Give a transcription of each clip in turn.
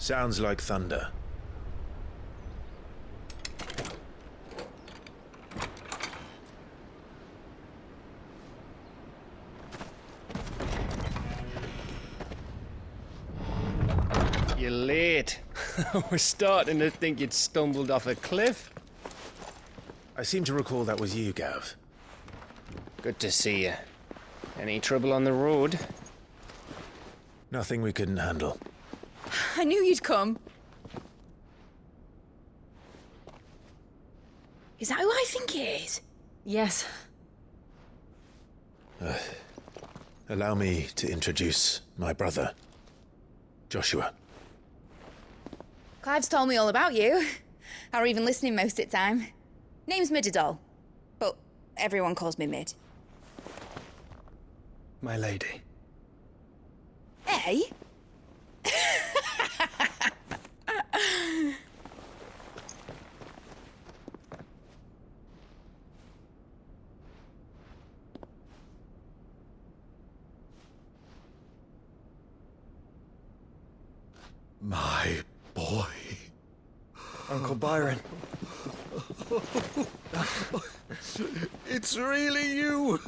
Sounds like thunder. You're late. We're starting to think you'd stumbled off a cliff. I seem to recall that was you, Gav. Good to see you. Any trouble on the road? Nothing we couldn't handle. I knew you'd come. Is that who I think it is? Yes. Allow me to introduce my brother, Joshua. Clive's told me all about you. Or even listening most of the time. Name's Midadol, but everyone calls me Mid. My lady. Hey? My boy. Uncle Byron. It's really you.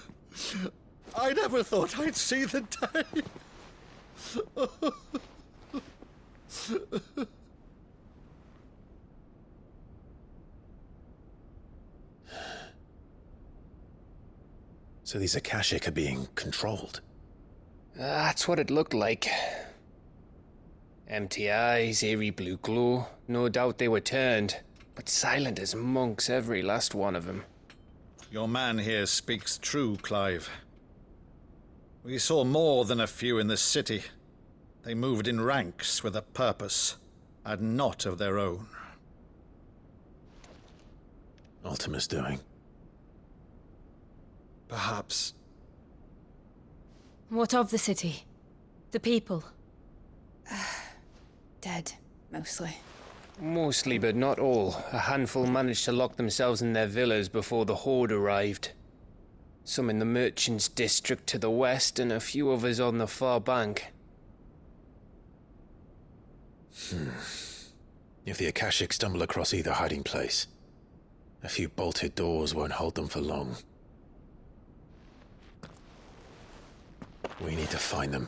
I never thought I'd see the day. So these Akashic are being controlled. That's what it looked like. Empty eyes, eerie blue glow. No doubt they were turned, but silent as monks, every last one of them. Your man here speaks true, Clive. We saw more than a few in this city. They moved in ranks with a purpose, and not of their own. Ultima's doing. Perhaps. What of the city? The people? Dead, mostly. Mostly, but not all. A handful managed to lock themselves in their villas before the Horde arrived. Some in the merchants' district to the west, and a few others on the far bank. If the Akashic stumble across either hiding place, a few bolted doors won't hold them for long. We need to find them.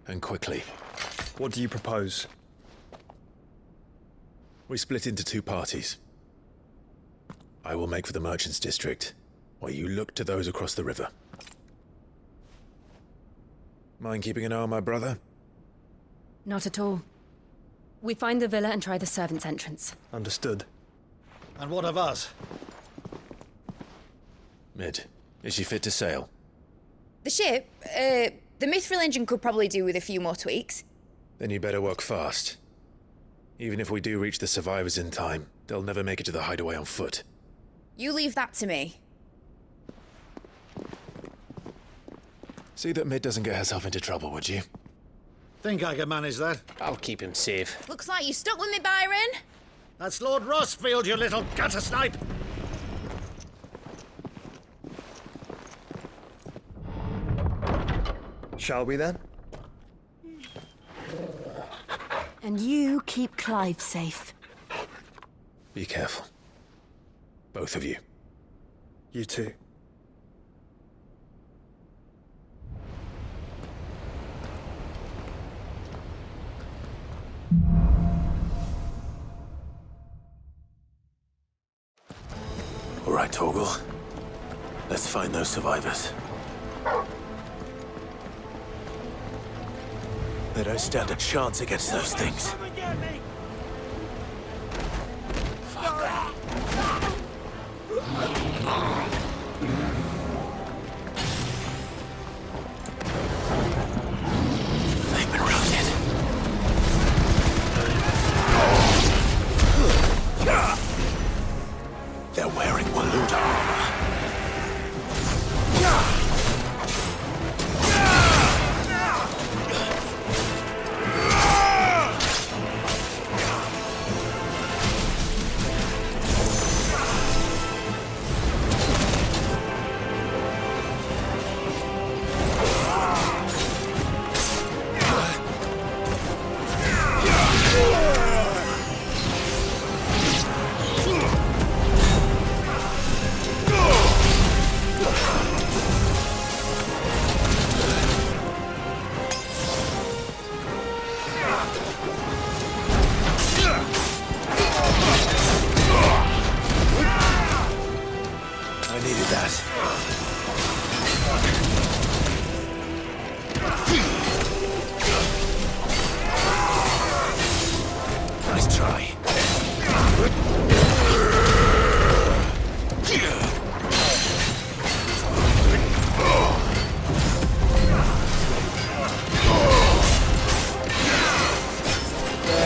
And quickly. What do you propose? We split into two parties. I will make for the merchants' district, while you look to those across the river. Mind keeping an eye on my brother? Not at all. We find the villa and try the servants' entrance. Understood. And what of us? Mid, is she fit to sail? The ship, the Mithril engine could probably do with a few more tweaks. Then you better work fast. Even if we do reach the survivors in time, they'll never make it to the hideaway on foot. You leave that to me. See that Mid doesn't get herself into trouble, would you? Think I can manage that? I'll keep him safe. Looks like you stuck with me, Byron. That's Lord Rossfield, you little gutter snipe! Shall we then? And you keep Clive safe. Be careful. Both of you. You too. All right, Torgal. Let's find those survivors. They don't stand a chance against those things. They've been routed. They're wearing Waloed armor.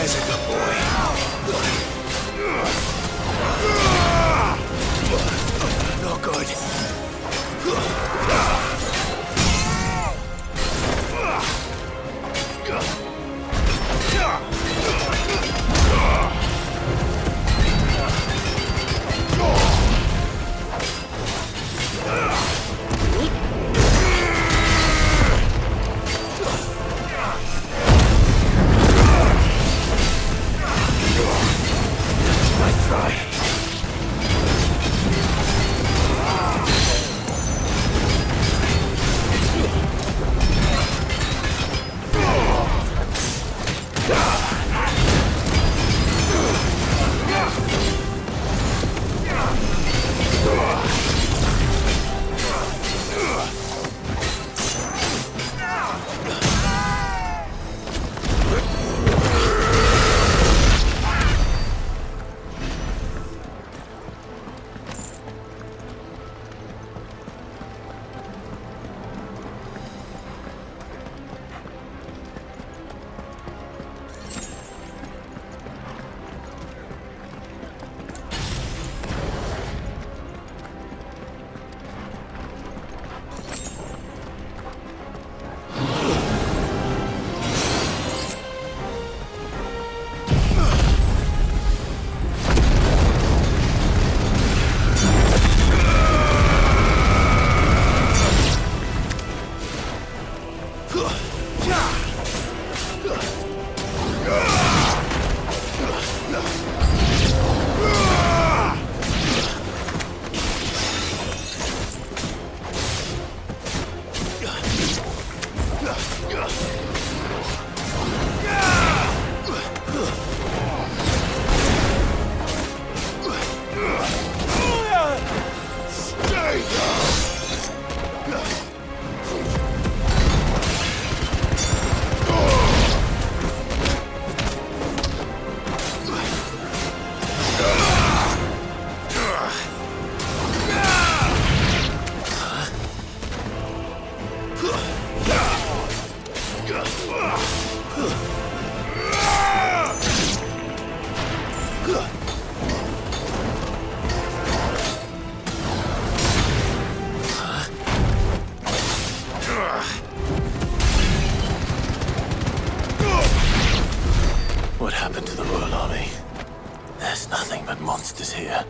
There's a good boy. Not good. Nice try. What happened to the Royal Army? There's nothing but monsters here.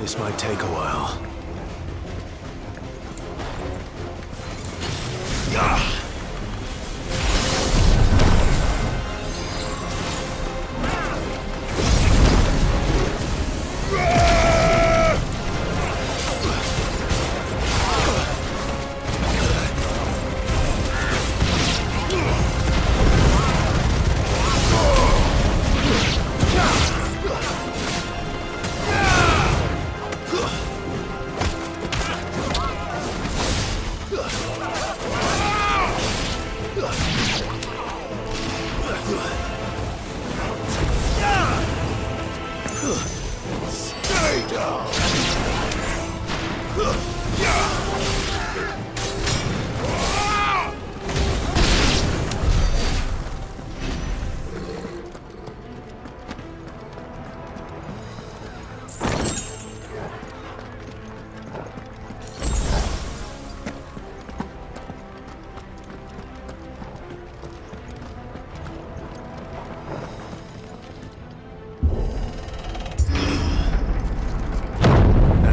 This might take a while.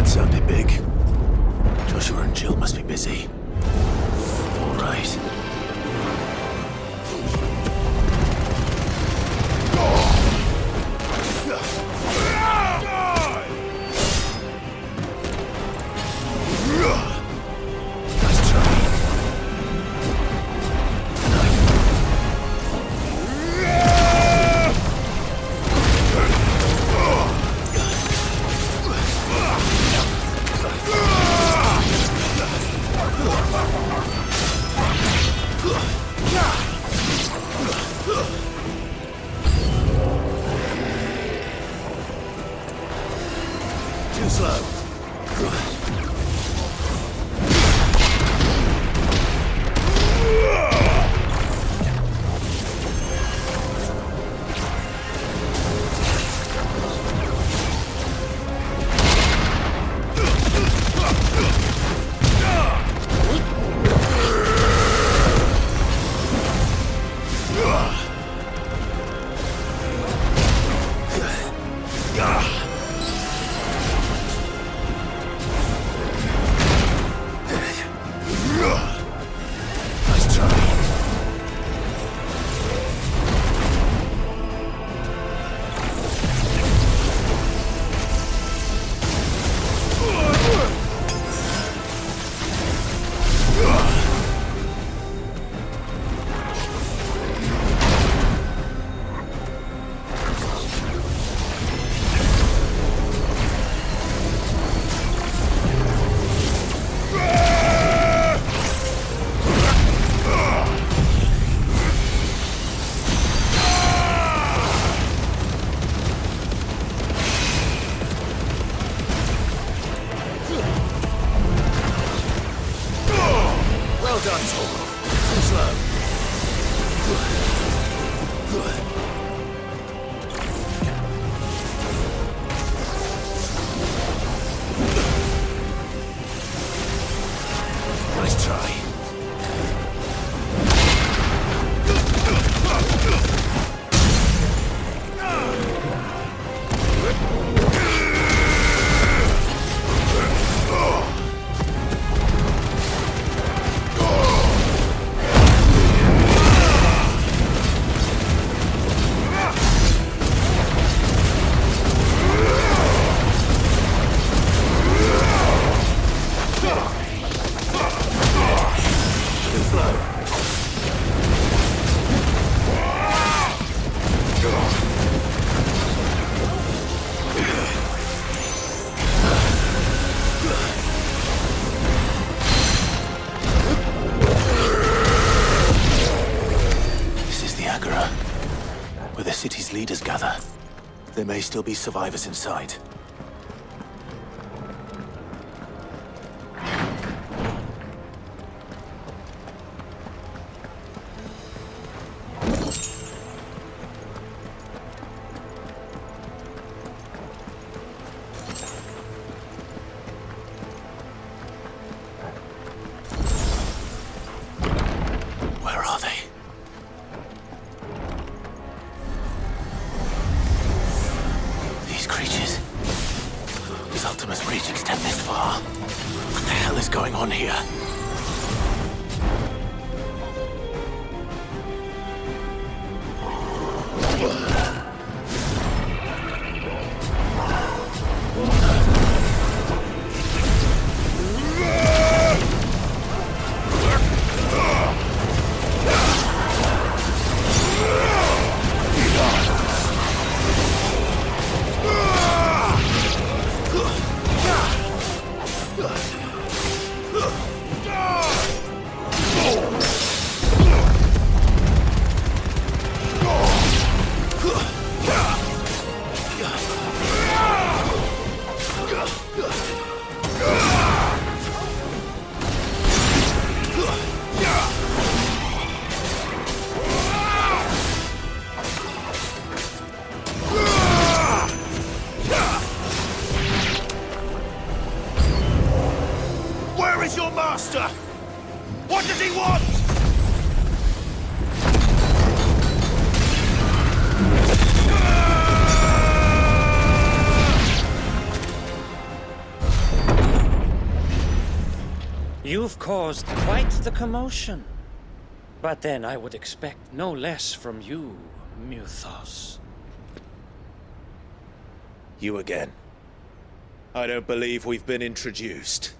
Sounded big. Joshua and Jill must be busy. All right. Nice try. Too slow. Nice try. Well done, Torgal. Too slow. Nice try. Where the city's leaders gather. There may still be survivors inside. Where are they? These creatures. His ultimate Optimus reach extend this far? What the hell is going on here? Where is your master? What does he want? You've caused quite the commotion. But then I would expect no less from you, Muthos. You again. I don't believe we've been introduced.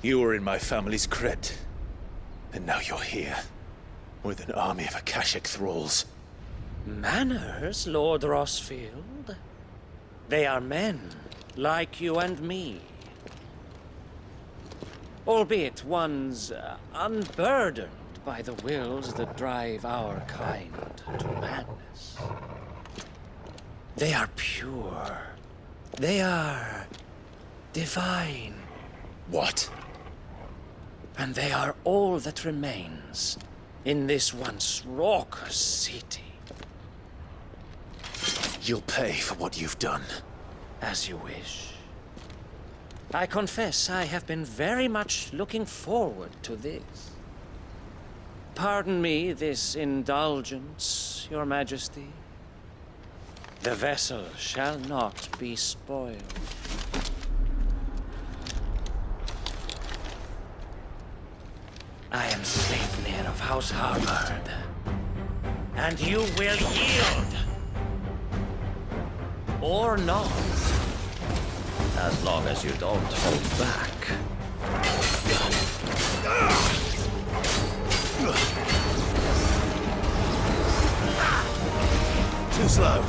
You were in my family's crypt, and now you're here, with an army of Akashic thralls. Manners, Lord Rossfield? They are men, like you and me. Albeit ones unburdened by the wills that drive our kind to madness. They are pure. They are divine. What? And they are all that remains in this once raucous city. You'll pay for what you've done. As you wish. I confess I have been very much looking forward to this. Pardon me this indulgence, Your Majesty. The vessel shall not be spoiled. I am Sleipnir of House Harvard, and you will yield. Or not. As long as you don't hold back. Too slow.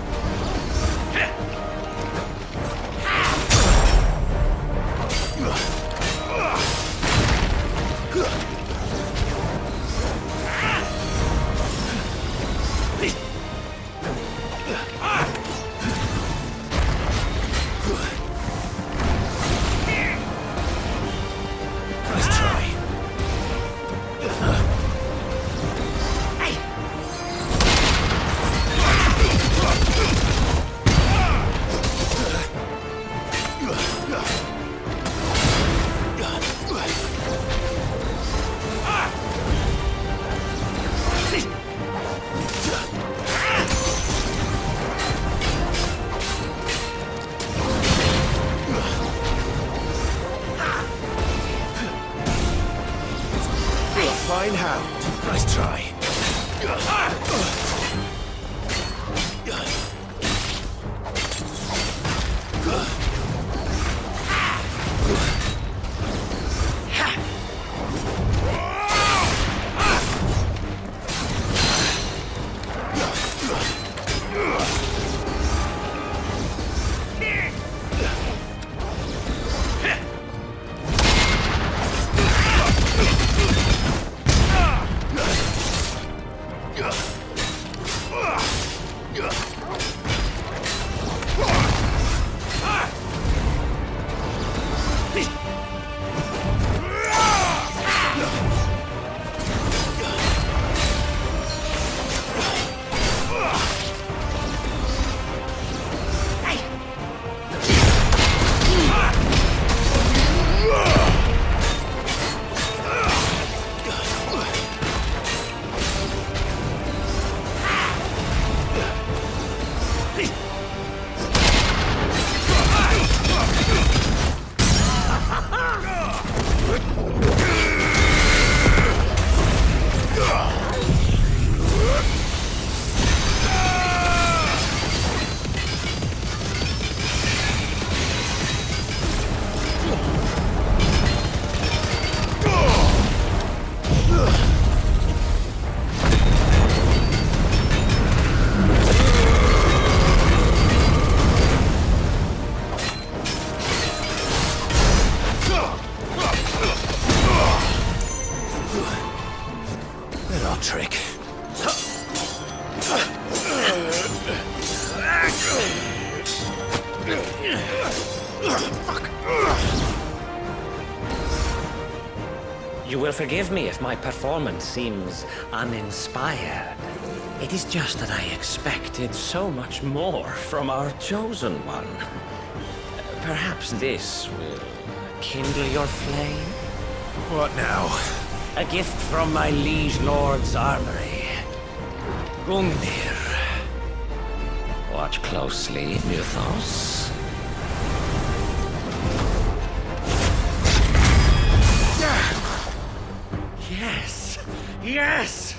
you will forgive me if my performance seems uninspired. It is just that I expected so much more from our chosen one. Perhaps this will kindle your flame? What now? A gift from my liege lord's armory. Gungnir. Watch closely, Mythos. Yes! Yes!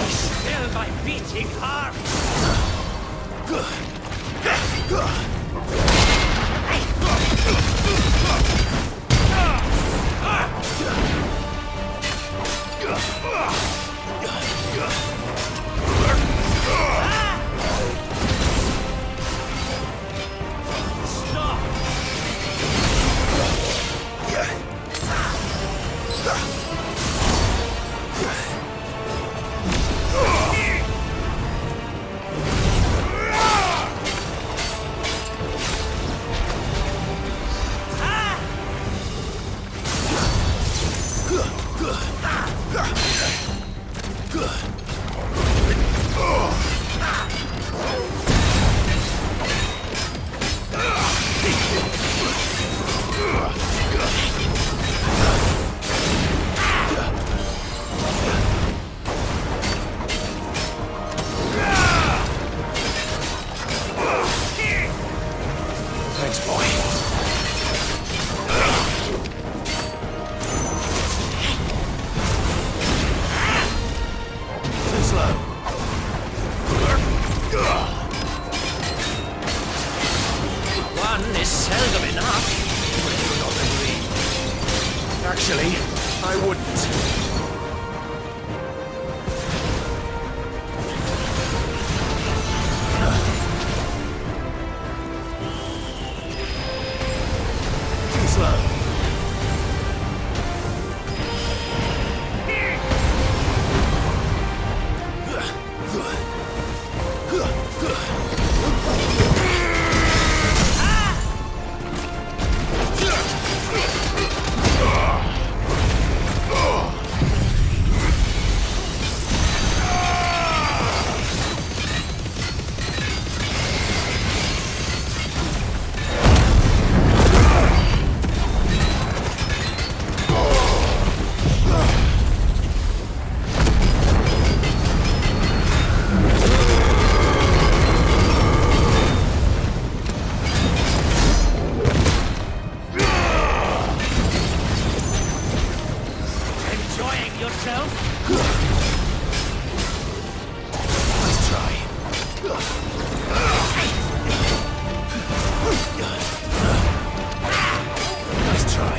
Still my beating heart! Thanks, boy. Too slow. One is seldom enough. Would you not agree? Actually, I wouldn't. Too slow. Enjoying yourself? Let's try. Let's try.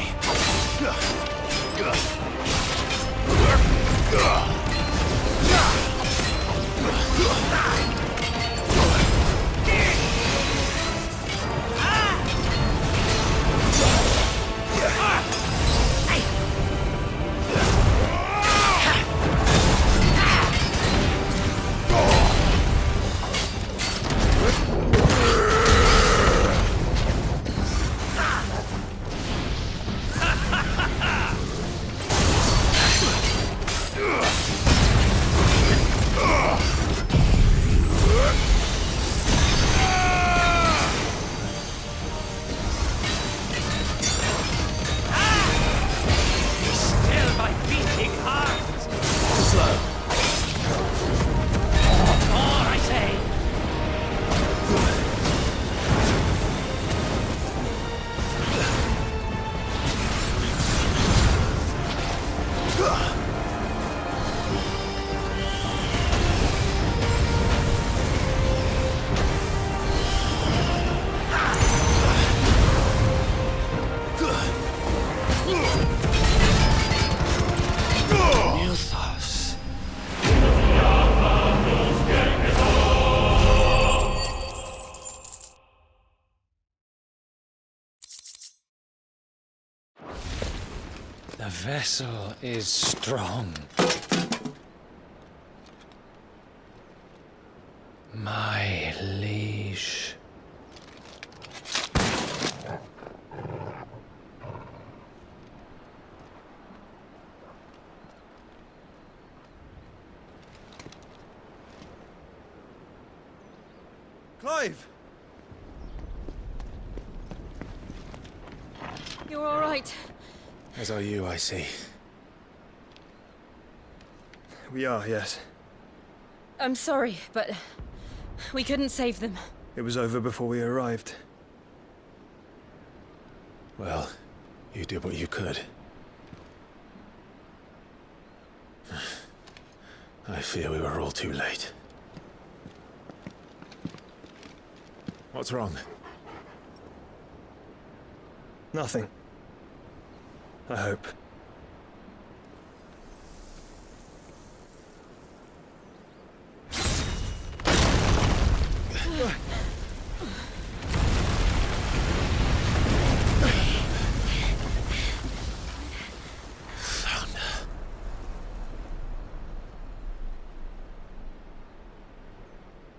vessel is strong. My liege. Clive! You're all right. As are you, I see. We are, yes. I'm sorry, but we couldn't save them. It was over before we arrived. Well, you did what you could. I fear we were all too late. What's wrong? Nothing. I hope.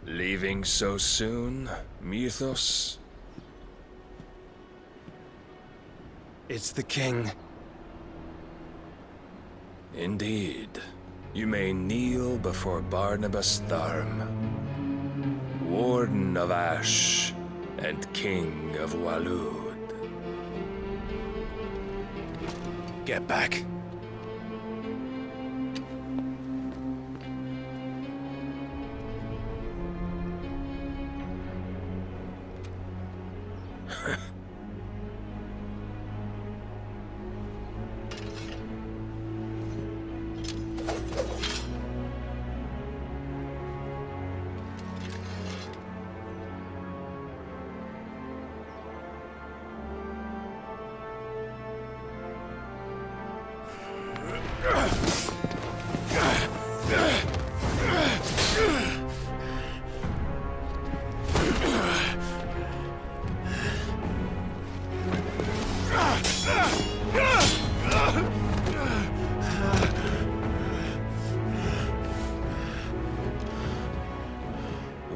Leaving so soon, Mythos? It's the king. Indeed. You may kneel before Barnabas Tharm, Warden of Ash and King of Walud. Get back.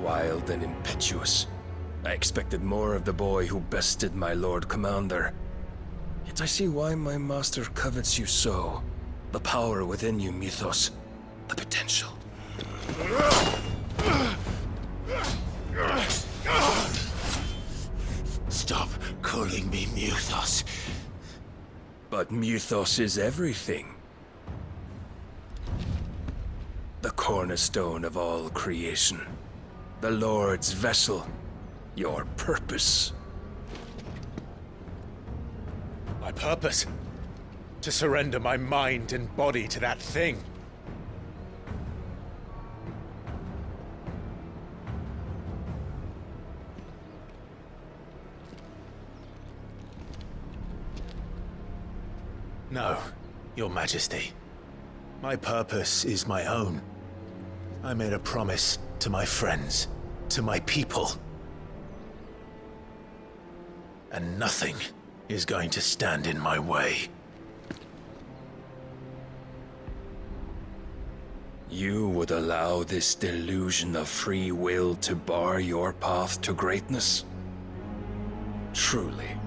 Wild and impetuous. I expected more of the boy who bested my Lord Commander. Yet I see why my master covets you so. The power within you, Mythos. The potential. Stop calling me Mythos. But Mythos is everything. The cornerstone of all creation. The Lord's vessel. Your purpose. My purpose? To surrender my mind and body to that thing. No, Your Majesty. My purpose is my own. I made a promise to my friends, to my people. And nothing is going to stand in my way. You would allow this delusion of free will to bar your path to greatness? Truly,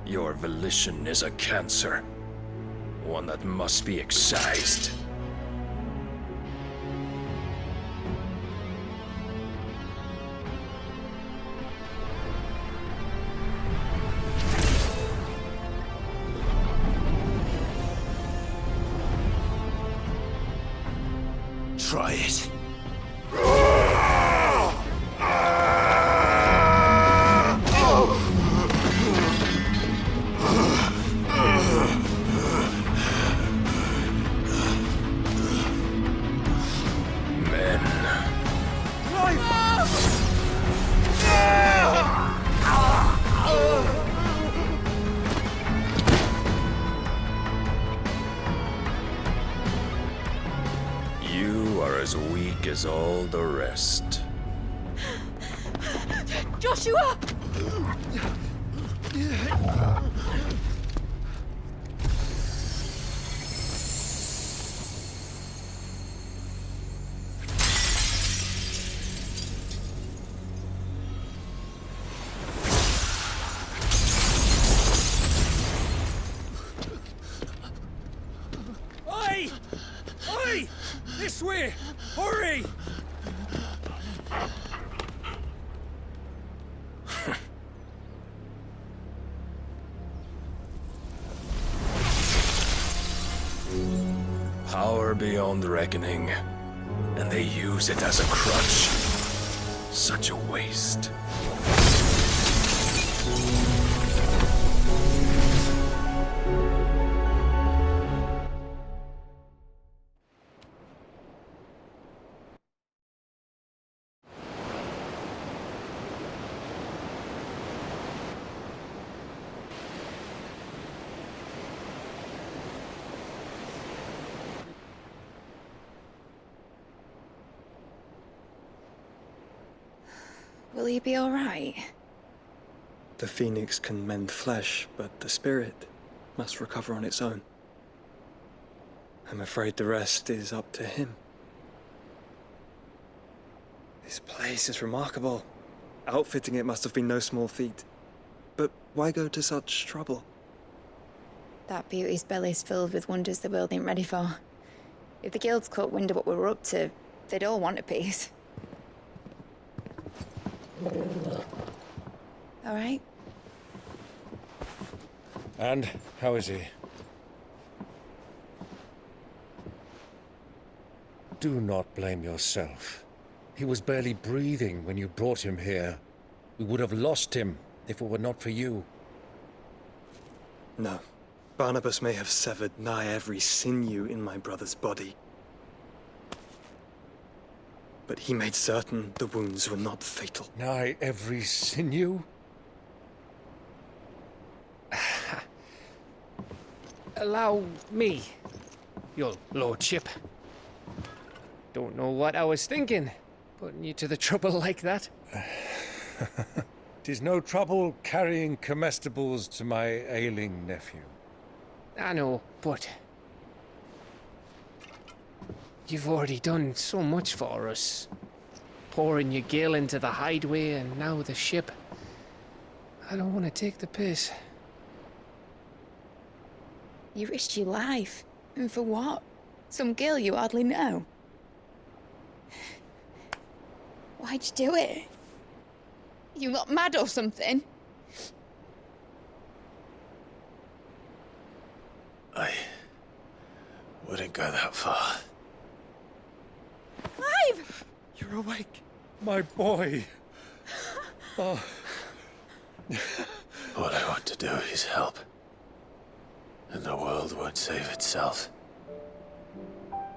your volition is a cancer. One that must be excised. Try it. As weak as all the rest. Joshua! Hurry! This way! Hurry! Power beyond reckoning, and they use it as a crutch. Such a waste. Will he be all right? The phoenix can mend flesh, but the spirit must recover on its own. I'm afraid the rest is up to him. This place is remarkable. Outfitting it must have been no small feat. But why go to such trouble? That beauty's belly's filled with wonders the world ain't ready for. If the guilds caught wind of what we were up to, they'd all want a piece. All right? And how is he? Do not blame yourself. He was barely breathing when you brought him here. We would have lost him if it were not for you. No. Barnabas may have severed nigh every sinew in my brother's body. But he made certain the wounds were not fatal. Nigh every sinew? Allow me, your lordship. Don't know what I was thinking, putting you to the trouble like that. 'Tis no trouble carrying comestibles to my ailing nephew. I know, but you've already done so much for us. Pouring your gale into the hideaway and now the ship. I don't want to take the piss. You risked your life. And for what? Some girl you hardly know. Why'd you do it? You got mad or something? I wouldn't go that far. Clive! You're awake, my boy. Oh. All I want to do is help. And the world won't save itself.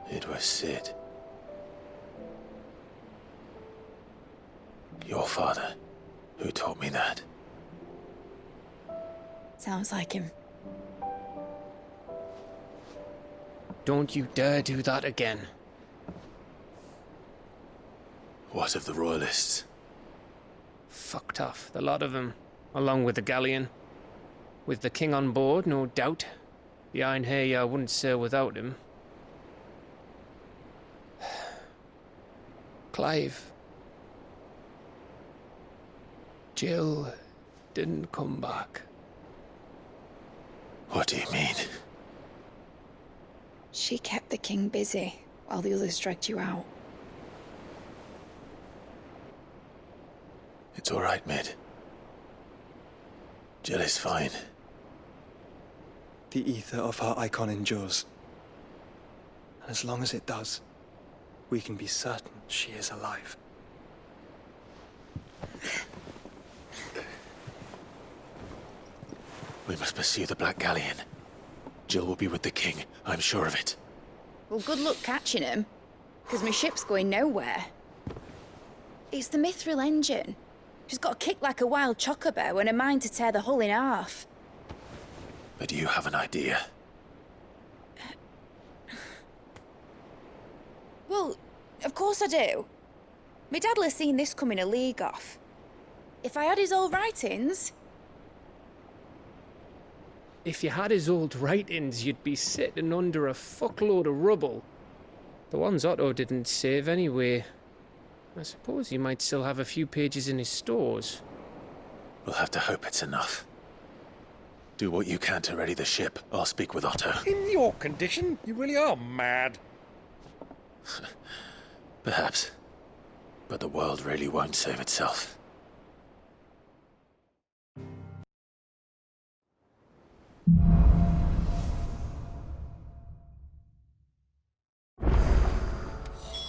It was Sid. Your father, who taught me that. Sounds like him. Don't you dare do that again. What of the Royalists? Fucked off, the lot of them, along with the galleon. With the king on board, no doubt. Behind here, I wouldn't sail without him. Clive. Jill didn't come back. What do you mean? She kept the king busy while the others dragged you out. It's all right, Mid. Jill is fine. The ether of her icon endures. And as long as it does, we can be certain she is alive. We must pursue the Black Galleon. Jill will be with the king, I'm sure of it. Well, good luck catching him, because my ship's going nowhere. It's the Mithril engine. She's got a kick like a wild chocobo and a mind to tear the hull in half. But you have an idea. Well, of course I do. My dad'll have seen this coming a league off. If I had his old writings... If you had his old writings, you'd be sitting under a fuckload of rubble. The ones Otto didn't save anyway. I suppose he might still have a few pages in his stores. We'll have to hope it's enough. Do what you can to ready the ship. I'll speak with Otto. In your condition, you really are mad. Perhaps. But the world really won't save itself.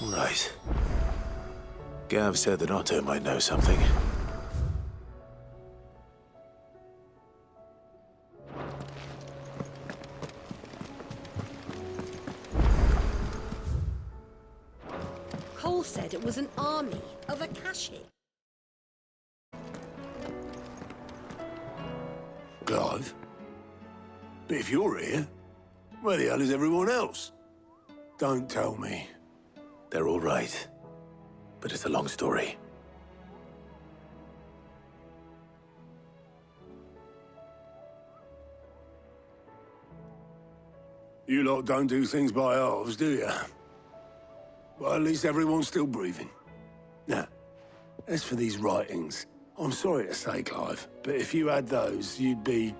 Right. Gav said that Otto might know something. Cole said it was an army of Akashi. Clive? But if you're here, where the hell is everyone else? Don't tell me. They're all right. But it's a long story. You lot don't do things by halves, do you? Well, at least everyone's still breathing. Now, as for these writings, I'm sorry to say, Clive, but if you had those, you'd be...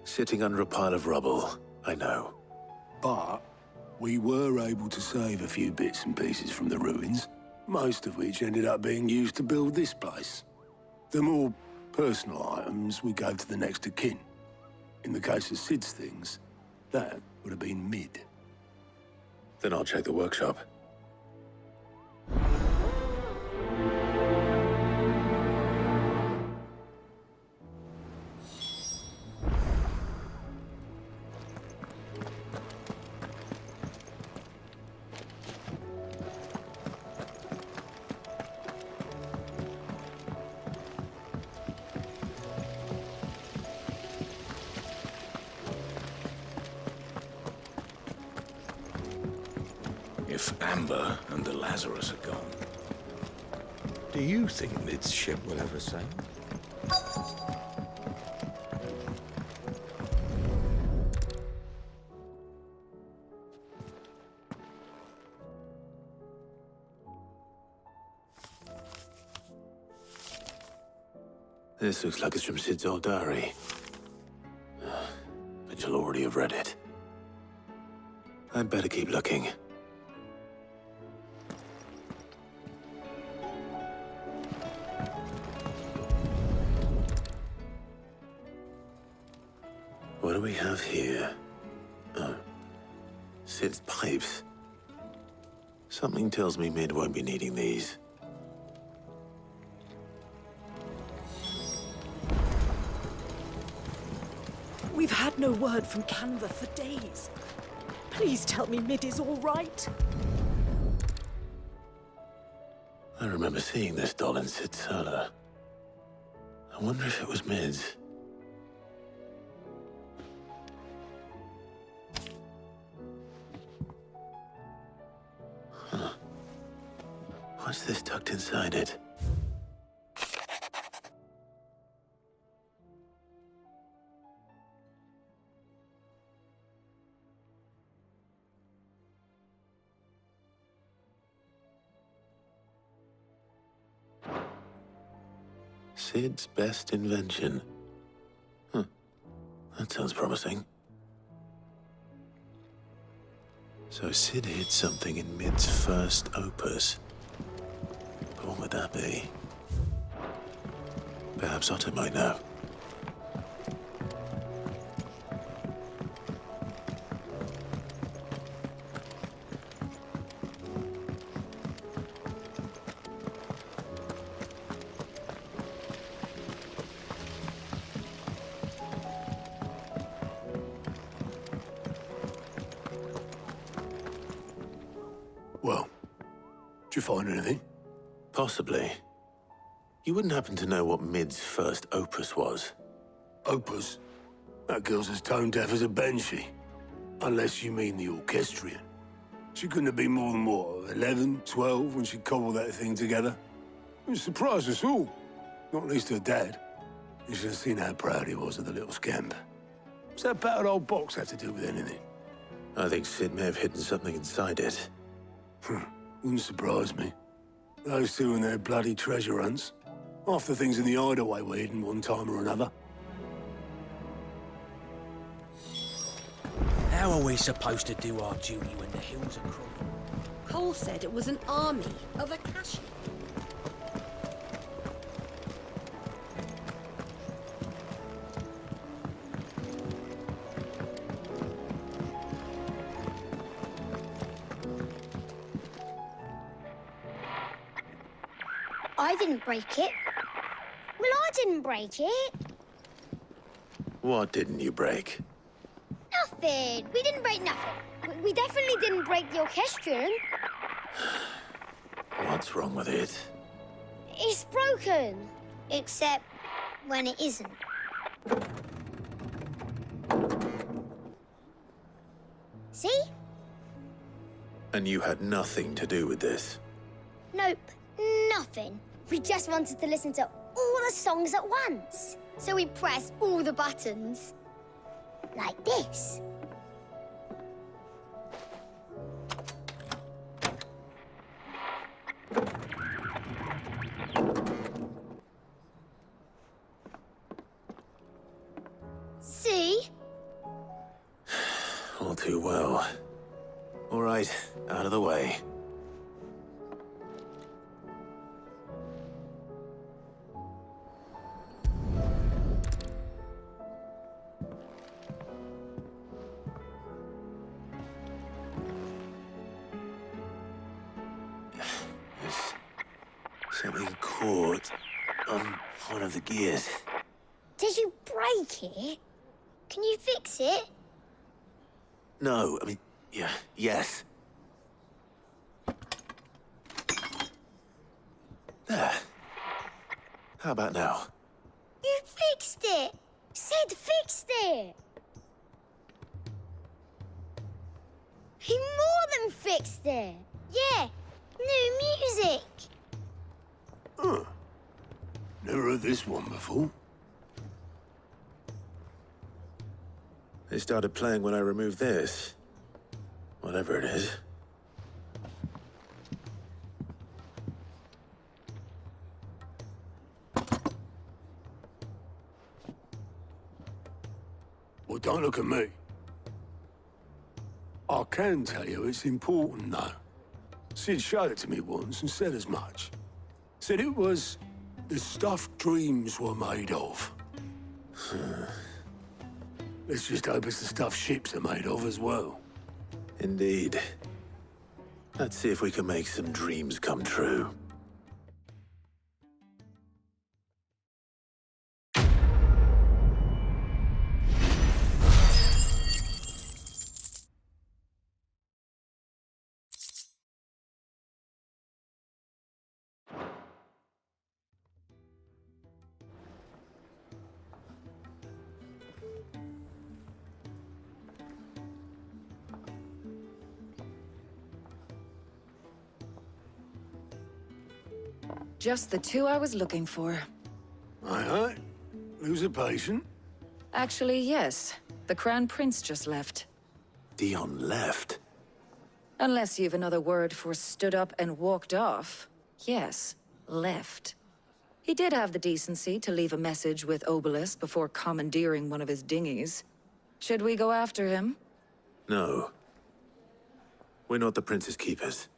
Sitting under a pile of rubble, I know. But we were able to save a few bits and pieces from the ruins, most of which ended up being used to build this place. The more personal items we gave to the next of kin. In the case of Sid's things, that would have been mid. Then I'll check the workshop. If Amber and the Lazarus are gone, do you think Mid's ship will ever sail? This looks like it's from Sid's old diary. But you'll already have read it. I'd better keep looking. What do we have here? Oh. Sid's pipes. Something tells me Mid won't be needing these. We've had no word from Canva for days. Please tell me Mid is all right. I remember seeing this doll in Sid's cellar. I wonder if it was Mid's. Huh. What's this tucked inside it? Sid's best invention. Huh. That sounds promising. So Sid hid something in Mid's first opus. But what would that be? Perhaps Otto might know. Well, did you find anything? Possibly. You wouldn't happen to know what Mid's first opus was? Opus? That girl's as tone deaf as a banshee. Unless you mean the orchestrion. She couldn't have been more than, what, 11, 12 when she cobbled that thing together? It surprised us all. Not least her dad. You should have seen how proud he was of the little scamp. What's that battered old box have to do with anything? I think Sid may have hidden something inside it. Wouldn't surprise me. Those two and their bloody treasure hunts. Half the things in the hideaway were hidden one time or another. How are we supposed to do our duty when the hills are crawling? Cole said it was an army of Akashi. I didn't break it. Well, I didn't break it. What didn't you break? Nothing. We didn't break nothing. We definitely didn't break the orchestrion. What's wrong with it? It's broken. Except when it isn't. See? And you had nothing to do with this? Nope. Nothing. We just wanted to listen to all the songs at once. So we pressed all the buttons. Like this. See? All too well. All right, out of the way. Something caught on one of the gears. Did you break it? Can you fix it? No, I mean, yeah, yes. There. How about now? You fixed it! Sid fixed it! He more than fixed it! Yeah, new music! Huh. Never heard this one before. They started playing when I removed this. Whatever it is. Well, don't look at me. I can tell you it's important, though. Sid showed it to me once and said as much. Said it was the stuff dreams were made of. Let's just hope it's the stuff ships are made of as well. Indeed. Let's see if we can make some dreams come true. Just the two I was looking for. Aye. Lose a patient? Actually, yes. The Crown Prince just left. Dion left? Unless you've another word for stood up and walked off. Yes, left. He did have the decency to leave a message with Obelisk before commandeering one of his dinghies. Should we go after him? No. We're not the Prince's keepers.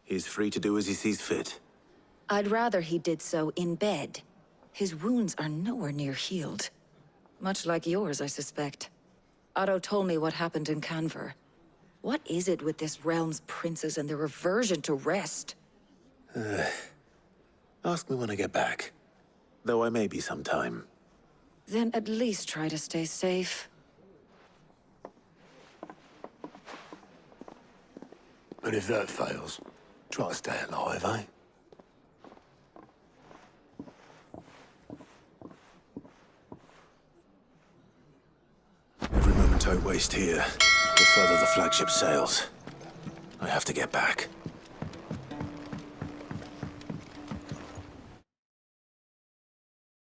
He's free to do as he sees fit. I'd rather he did so in bed. His wounds are nowhere near healed. Much like yours, I suspect. Otto told me what happened in Canver. What is it with this realm's princes and their aversion to rest? Ask me when I get back. Though I may be sometime. Then at least try to stay safe. And if that fails, try to stay alive, eh? Every moment I waste here, the further the flagship sails. I have to get back.